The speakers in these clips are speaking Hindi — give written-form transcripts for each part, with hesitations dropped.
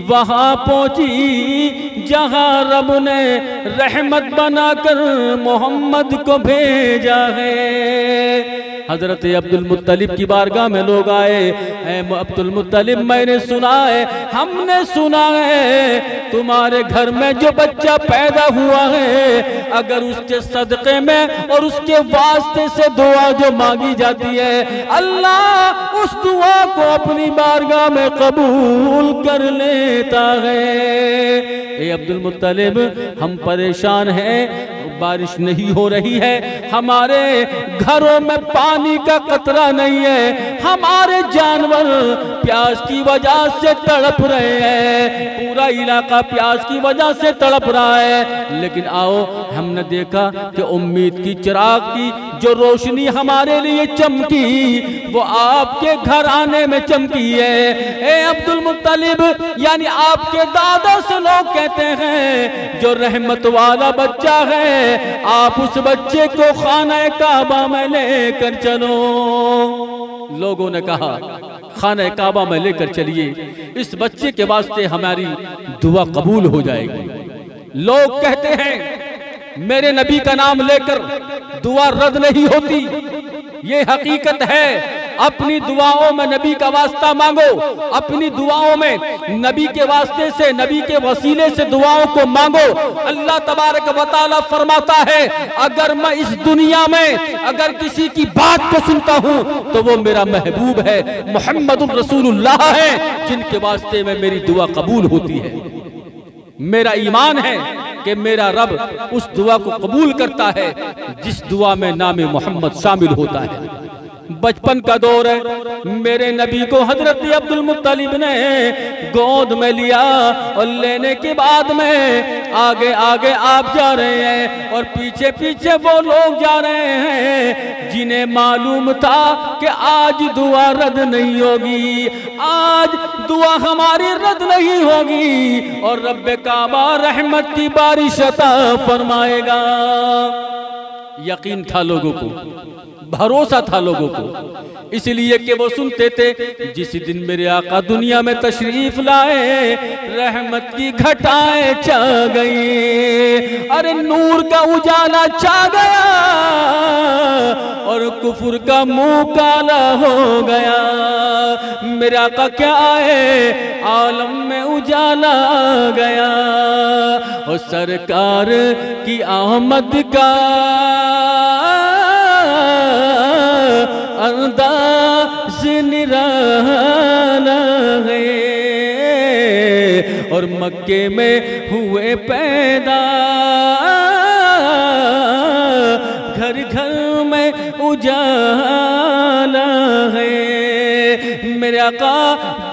वहाँ पहुँची जहाँ रब ने रहमत बनाकर मोहम्मद को भेजा है। हजरत अब्दुल मुत्तलिब की बारगाह में लोग आए, अब्दुल मुत्तलिब मैंने सुना है, हमने सुना है तुम्हारे घर में जो बच्चा पैदा हुआ है, अगर उसके सदक़े में और उसके वास्ते से दुआ जो मांगी जाती है, अल्लाह उस दुआ को अपनी बारगाह में कबूल कर लेता है। ए अब्दुल मुत्तलिब, हम परेशान हैं, बारिश नहीं हो रही है, हमारे घरों में पानी का कतरा नहीं है, हमारे जानवर प्यास की वजह से तड़प रहे हैं, पूरा इलाका प्यास की वजह से तड़प रहा है। लेकिन आओ, हमने देखा कि उम्मीद की चिराग की जो रोशनी हमारे लिए चमकी वो आपके घर आने में चमकी है। ए अब्दुल मुत्तलिब, यानी आपके दादा से लोग कहते हैं जो रहमत वाला बच्चा है, आप उस बच्चे को खाना काबा में लेकर चलो। लोगों ने कहा खाना काबा में लेकर चलिए, इस बच्चे के वास्ते हमारी दुआ कबूल हो जाएगी। लोग कहते हैं मेरे नबी का नाम लेकर दुआ रद्द नहीं होती, ये हकीकत है। अपनी दुआओं में नबी का वास्ता मांगो, अपनी दुआओं में नबी के वास्ते से, नबी के वसीले से दुआओं को मांगो। अल्लाह तबारक व तआला फरमाता है, अगर मैं इस दुनिया में अगर किसी की बात को सुनता हूँ तो वो मेरा महबूब है, मुहम्मदुर रसूलुल्लाह है, जिनके वास्ते में मेरी दुआ कबूल होती है। मेरा ईमान है कि मेरा रब उस दुआ को कबूल करता है जिस दुआ में नाम मोहम्मद शामिल होता है। बचपन का दौर है, मेरे नबी को हजरत अब्दुल मुत्तलिब ने गोद में लिया और लेने के बाद में आगे आगे आप जा रहे हैं और पीछे पीछे वो लोग जा रहे हैं जिन्हें मालूम था कि आज दुआ रद्द नहीं होगी, आज दुआ हमारी रद्द नहीं होगी और रब्बे काबा रहमत की बारिश अता फरमाएगा। यकीन था लोगों को, भरोसा था लोगों को, इसलिए कि वो सुनते थे जिस दिन मेरे आका दुनिया में तशरीफ लाए रहमत की घटाएं छा गई, अरे नूर का उजाला छा गया और कुफर का मुंह काला हो गया। मेरे आका क्या आए, आलम में उजाला आ गया और सरकार की आमद का अंदाज निराला है और मक्के में हुए पैदा, घर घर में उजाला है। मेरे आका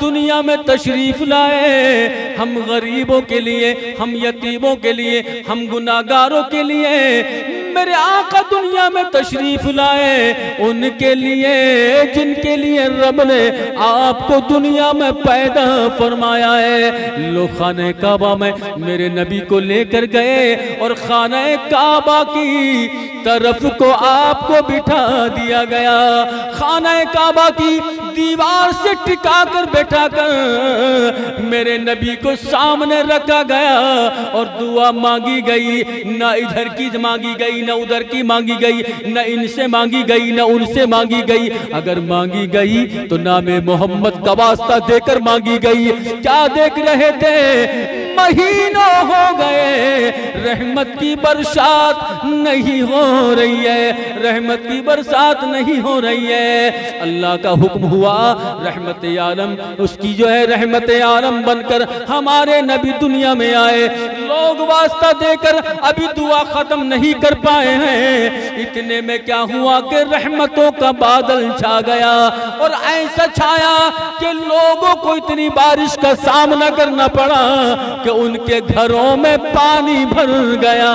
दुनिया में तशरीफ लाए, हम गरीबों के लिए, हम यतीमों के लिए, हम गुनाहगारों के लिए मेरे आका दुनिया में तशरीफ लाए, उनके लिए जिनके लिए रब ने आपको दुनिया में पैदा फरमाया है। लोग खाने काबा में मेरे नबी को लेकर गए और खाने काबा की तरफ को आपको बिठा दिया गया, खाने काबा की दीवार से टिका कर बैठा कर मेरे नबी को सामने रखा गया और दुआ मांगी गई, ना इधर की मांगी गई, न उधर की मांगी गई, न इनसे मांगी गई, न उनसे मांगी गई। अगर मांगी गई तो नामे मोहम्मद का वास्ता देकर मांगी गई। क्या देख रहे थे, महीनों हो गए रहमत की बरसात नहीं हो रही है, रहमत की बरसात नहीं हो रही है। अल्लाह का हुक्म हुआ, रहमत आलम उसकी जो है रहमत आलम बनकर हमारे नबी दुनिया में आए। लोग वास्ता देकर अभी दुआ खत्म नहीं कर पाए हैं, इतने में क्या हुआ कि रहमतों का बादल छा गया और ऐसा छाया कि लोगों को इतनी बारिश का सामना करना पड़ा कि उनके घरों में पानी भर गया।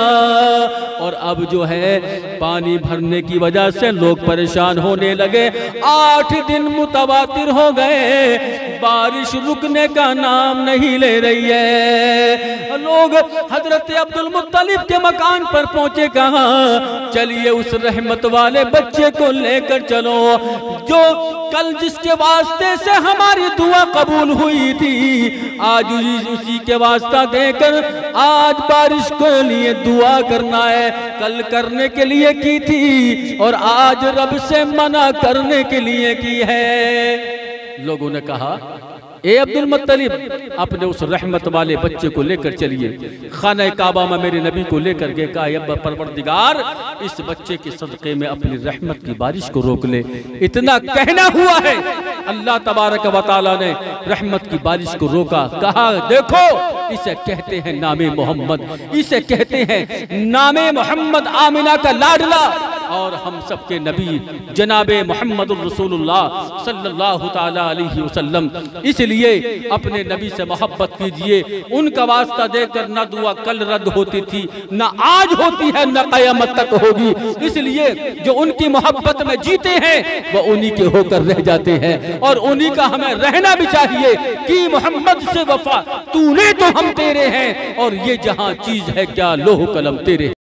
और अब जो है पानी भरने की वजह से लोग परेशान होने लगे। 8 दिन मुतवातिर हो गए, बारिश रुकने का नाम नहीं ले रही है। लोग हजरत अब्दुल मुत्तलिब के मकान पर पहुंचे, कहा चलिए उस रहमत वाले बच्चे को लेकर चलो जो कल जिसके वास्ते से हमारी दुआ कबूल हुई थी, आज उसी के वास्ता देकर आज बारिश के लिए दुआ करना है। कल करने के लिए की थी और आज रब से मना करने के लिए की है। लोगों ने कहा ए अब्दुल मुत्तलिब, अपने उस रहमत वाले बच्चे को लेकर चलिए। खाना काबा में मेरे नबी को लेकर के कहा या परवरदिगार, इस बच्चे के सदक़े में अपनी रहमत की बारिश को रोक ले। इतना कहना हुआ है, अल्लाह तबारक व तआला ने रहमत की बारिश को रोका। कहा देखो इसे कहते हैं नामे मोहम्मद, इसे कहते हैं नामे मोहम्मद, आमिना का लाडला और हम सबके नबी जनाबे मोहम्मद रसूलुल्लाह सल्लल्लाहु तआला अलैहि वसल्लम। इसलिए अपने नबी से मोहब्बत कीजिए। उनका वास्ता देकर न दुआ कल रद्द होती थी, न आज होती है, न क़यामत तक होगी। इसलिए जो उनकी मोहब्बत में जीते हैं वह उन्हीं के होकर रह जाते हैं और उन्हीं का हमें रहना भी चाहिए कि मोहम्मद से वफा तूने तो हम तेरे हैं और ये जहां चीज है क्या लोह कलम तेरे।